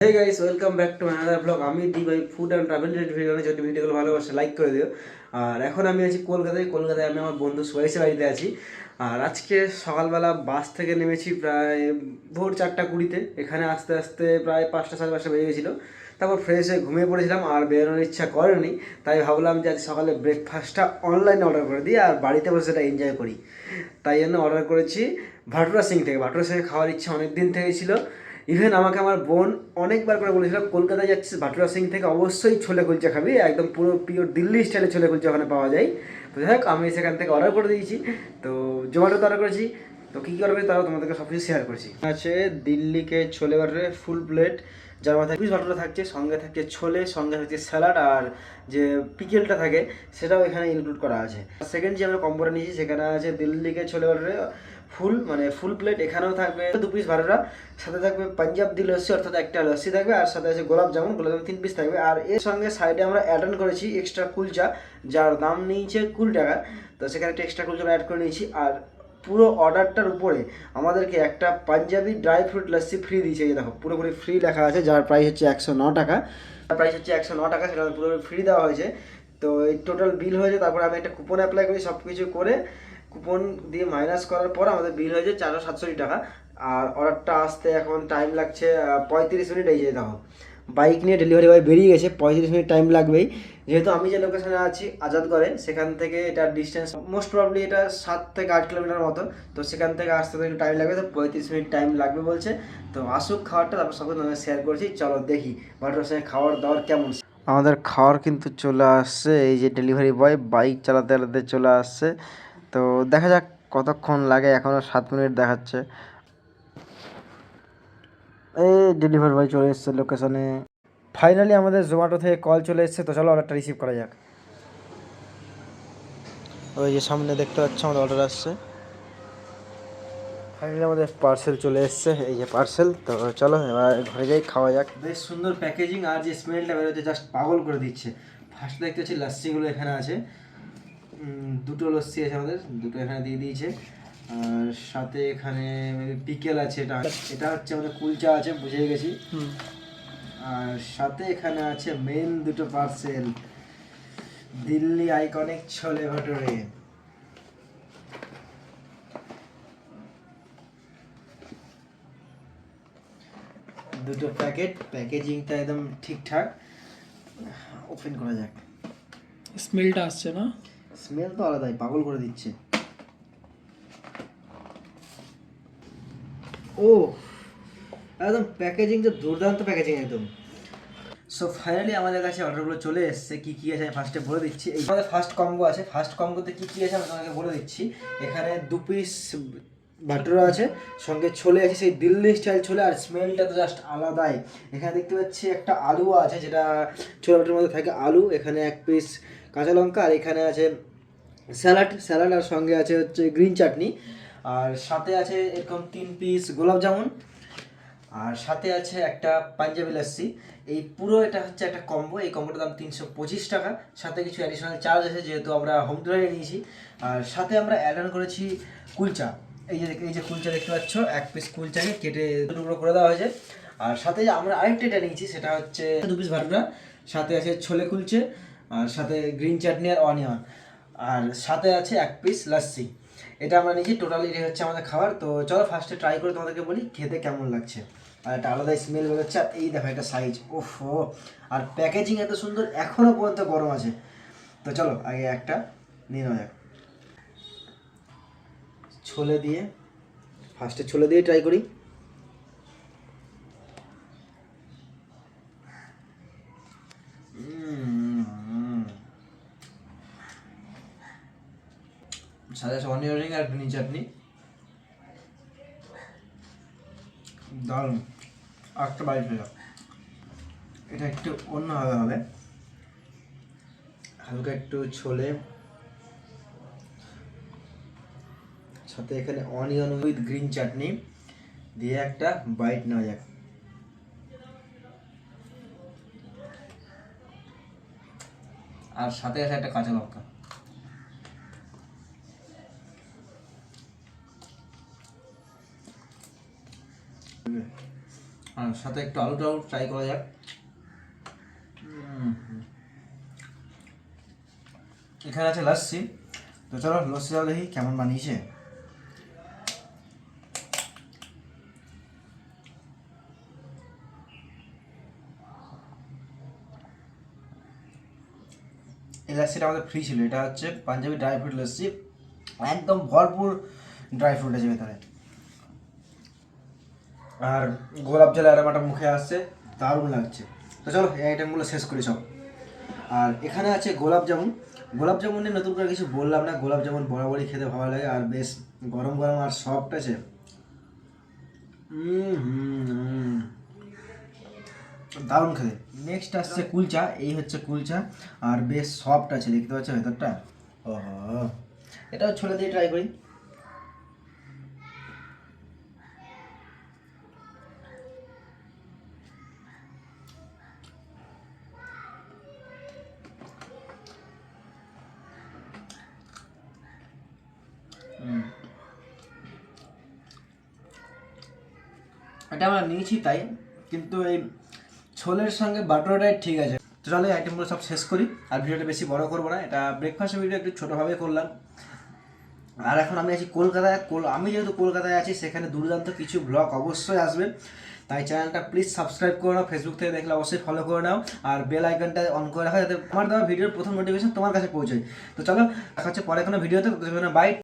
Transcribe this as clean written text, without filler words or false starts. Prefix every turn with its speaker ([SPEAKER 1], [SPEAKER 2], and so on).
[SPEAKER 1] Hey guys, welcome back to another blog. আমি দি ভাই food and travel related video যদি ভিডিওগুলো ভালোবাসে লাইক করে দিও। আর এখন আমি আছি কলকাতায় আমি আমার বন্ধু সুয়াইসের বাড়িতে আছি। আর আজকে সকালবেলা বাস থেকে নেমেছি প্রায় ভোর 4:20-তে। এখানে আসতে আসতে প্রায় 5টা সাড়ে 5টা বেজে গেছিলো। তারপর ফ্রেশ হয়ে ঘুমিয়ে পড়েছিলাম আর বেরোনোর ইচ্ছা করেনি। তাই ভাবলাম যে আজ সকালে ব্রেকফাস্টটা অনলাইনে অর্ডার করে দিই আর বাড়িতে বসে সেটা এনজয় করি। তাই জন্য অর্ডার করেছি ভাটুরা সিং থেকে। ভাটুরা সিংয়ে খাওয়ার ইচ্ছা অনেক দিন থেকেই ছিল। ইভেন আমাকে আমার বোন অনেকবার করে বলেছিল, কলকাতায় যাচ্ছিস ভাটুরা সিং থেকে অবশ্যই ছোলে কুলচা খাবি, একদম পুরো পিওর দিল্লি স্টাইলে ছোলে কুলচা ওখানে পাওয়া যায়। তো যাই হোক, আমি সেখান থেকে অর্ডার করে দিয়েছি। তো জোম্যাটোতে অর্ডার করেছি। তো কী কী অর্ডার তারাও তোমাদেরকে সব কিছু শেয়ার করছি। আছে দিল্লিকে ছোলে ভাটুরে ফুল প্লেট, যার মাথায় পিস ভাটুরা থাকছে, সঙ্গে থাকছে ছোলে, সঙ্গে থাকছে স্যালাড, আর যে পিকেলটা থাকে সেটাও এখানে ইনক্লুড করা আছে। সেকেন্ড যে আমরা কম্বোটা নিয়েছি সেখানে আছে দিল্লিকে ছোলে ভাটুরে ফুল প্লেট, এখানেও থাকবে 2 পিস ভাটুরা, সাথে থাকবে পাঞ্জাব দি লস্যি, অর্থাৎ একটা লস্যি থাকবে, আর সাথে আছে গোলাপ জামুন 3 পিস থাকবে। আর এর সঙ্গে সাইডে আমরা অ্যাড অন করেছি এক্সট্রা কুলচা, যার দাম নিয়েছে 20 টাকা। তো সেখানে একটা এক্সট্রা কুলচা অ্যাড করে নিয়েছি। আর পুরো অর্ডারটার উপরে আমাদেরকে একটা Punjabi dry fruit lassi free দিয়েছে। এই দেখো পুরোপুরি ফ্রি লেখা আছে, যার প্রাইস হচ্ছে 109 টাকা। সেটা পুরোপুরি ফ্রি দেওয়া হয়েছে। তো এই টোটাল বিল হয়েছে। তারপরে আমি একটা কুপন অ্যাপ্লাই করি, সব কিছু করে কুপন দিয়ে মাইনাস করার পর আমাদের বিল হয়েছে 467 টাকা। আর অর্ডারটা আসতে এখন টাইম লাগছে 35 মিনিট। এই যে দেখো বাইক নিয়ে ডেলিভারি বয় বেরিয়ে গেছে, 35 মিনিট টাইম লাগবেই। যেহেতু আমি যে লোকেশনে আছি আজাদগড়ে, সেখান থেকে এটার ডিস্টেন্স মোস্ট প্রবলি এটা 7 থেকে 8 কিলোমিটার মতো। তো সেখান থেকে আসতে তো একটু টাইম লাগবে, তো 35 মিনিট টাইম লাগবে বলছে। তো আসুক খাবারটা, তারপর সব তোমাদের শেয়ার করছি। চলো দেখি বাটার সঙ্গে খাওয়ার দাওয়ার কেমন। আমাদের খাওয়ার কিন্তু চলে আসছে, এই যে ডেলিভারি বয় বাইক চালাতে চালাতে চলে আসছে। তো দেখা যাক কতক্ষণ লাগে, এখনও 7 মিনিট দেখাচ্ছে। এই ডেলিভারি বয় চলে এসছে লোকেশনে। ফাইনালি আমাদের জোম্যাটো থেকে কল চলে এসছে। তো চলো অর্ডারটা রিসিভ করা যাক। ওই যে সামনে দেখতে পাচ্ছ আমাদের অর্ডার আসছে। ফাইনালি আমাদের পার্সেল চলে এসছে, এই যে পার্সেল। তো চলো এবার ঘরে যাই, খাওয়া যাক। বেশ সুন্দর প্যাকেজিং, আর যে স্মেলটা বেরোচ্ছে জাস্ট পাগল করে দিচ্ছে। ফার্স্ট দেখতে হচ্ছে লাচ্ছিগুলো এখানে আছে। 2টো লস্যি আছে আমাদের, 2টো এখানে দিয়ে দিয়েছে। আর সাথে এখানে পিকেল আছে, এটা এটা হচ্ছে আমাদের কুলচা আছে, বুঝে গেছি। আর সাথে এখানে আছে মেন 2টো পার্সেল, দিল্লি আইকনিক ছোলে ভাটুরে। দুটো প্যাকেট, প্যাকেজিংটা একদম ঠিকঠাক। ওপেন করা যাক।
[SPEAKER 2] স্মেলটা আসছে না?
[SPEAKER 1] স্মেল তো আলাদাই, পাগল করে দিচ্ছে। ও একদম প্যাকেজিং তো দুর্দান্ত প্যাকেজিং একদম। সো ফাইনালি আমাদের কাছে অর্ডারগুলো চলে এসছে। কী কী আছে আমি ফার্স্টে বলে দিচ্ছি। এই আমাদের ফার্স্ট কম্বো আছে, ফার্স্ট কম্বোতে কী কী আছে আমি তোমাকে বলে দিচ্ছি। এখানে 2 পিস ভাটুরা আছে, সঙ্গে ছোলে আছে, সেই দিল্লি স্টাইল ছোলে, আর স্মেলটা তো জাস্ট আলাদাই। এখানে দেখতে পাচ্ছি একটা আলু আছে, যেটা ছোলে ভাটুরের মধ্যে থাকে আলু। এখানে 1 পিস কাঁচা লঙ্কা, আর এখানে আছে স্যালাড, আর সঙ্গে আছে হচ্ছে গ্রিন চাটনি। আর সাথে আছে এরকম 3 পিস গোলাপ জামুন, আর সাথে আছে একটা পাঞ্জাবি লস্যি। এই পুরো এটা হচ্ছে একটা কম্বো। এই কম্বোটার দাম 325 টাকা। সাথে কিছু অ্যাডিশনাল চার্জ আছে, যেহেতু আমরা হোম ডেলিভারি নিয়েছি। আর সাথে আমরা অ্যাড অন করেছি কুলচা। এই যে কুলচা দেখতে পাচ্ছ, 1 পিস কুলচাকে কেটে টুকরো করে দেওয়া হয়েছে। আর সাথে যে আমরা আরেকটা এটা নিয়েছি, সেটা হচ্ছে 2 পিস ভাটুরা, সাথে আছে ছোলে কুলচে, আর সাথে গ্রিন চাটনি আর অনিয়ন, আর সাথে আছে 1 পিস লস্যি। এটা আমরা নিয়েছি। টোটালি এটা হচ্ছে আমাদের খাবার। তো চলো ফার্স্টে ট্রাই করে তোমাদেরকে বলি খেতে কেমন লাগছে। আর একটা আলাদাই স্মেল বেরোচ্ছে। আর এই দেখো একটা সাইজ, ওফো! আর প্যাকেজিং এত সুন্দর, এখনও পর্যন্ত গরম আছে। তো চলো আগে একটা নিয়ে নেওয়া যাক। ফার্স্টে ছোলে দিয়ে ট্রাই করি। সাথে আছে অনিয়ন রিং আর গ্রিন চাটনি, দারুণ। একটা বাইট হয়ে যাক। এটা একটু অন্যভাবে হবে, হালকা একটু ছোলে, সাথে এখানে অনিয়ন উইথ গ্রিন চাটনি দিয়ে একটা বাইট নেওয়া যাক। আর সাথে আছে একটা কাঁচা লঙ্কা। আর সাথে একটু আলুটাও ট্রাই করা যাক। এখানে আছে লস্যি, তো চলো লস্যিটাও দেখি কেমন বানিয়েছে। এই লস্যিটা আমাদের ফ্রি ছিল, এটা হচ্ছে পাঞ্জাবি ড্রাই ফ্রুট লস্যি, একদম ভরপুর ড্রাই ফ্রুট আছে ভেতরে। আর গোলাপ জল অ্যারোমাটা মুখে আসছে, দারুণ লাগছে। তো চলো এই আইটেমগুলো শেষ করি সব। আর এখানে আছে গোলাপ জামুন। গোলাপ জামুনে নতুন করে কিছু বললাম না, গোলাপ জামুন বরাবরই খেতে ভালো লাগে, আর বেশ গরম গরম আর সফট আছে। দারুণ খেতে। নেক্সট আসছে কুলচা, এই হচ্ছে কুলচা, আর বেশ সফট আছে, দেখতে পাচ্ছ ভেতরটা। ওহো, এটাও ছোলা দিয়ে ট্রাই করি। এটা আমরা নিয়েছি তাই, কিন্তু এই ছোলের সঙ্গে বাটারটাই ঠিক আছে। তো চলো এই আইটেমগুলো সব শেষ করি, আর ভিডিওটা বেশি বড় করবো না, এটা ব্রেকফাস্টের ভিডিও একটু ছোটোভাবে করলাম। আর এখন আমি আছি কলকাতায়। আমি যেহেতু কলকাতায় আছি, সেখানে দুর্দান্ত কিছু ব্লগ অবশ্যই আসবে, তাই চ্যানেলটা প্লিজ সাবস্ক্রাইব করে নাও। ফেসবুক থেকে দেখলে অবশ্যই ফলো করে নাও, আর বেল আইকনটা অন করে রাখো যাতে আমার দেওয়া ভিডিওর প্রথম নোটিফিকেশন তোমার কাছে পৌঁছায়। তো চলো দেখা হচ্ছে পরে কোনো ভিডিওতে, বাই।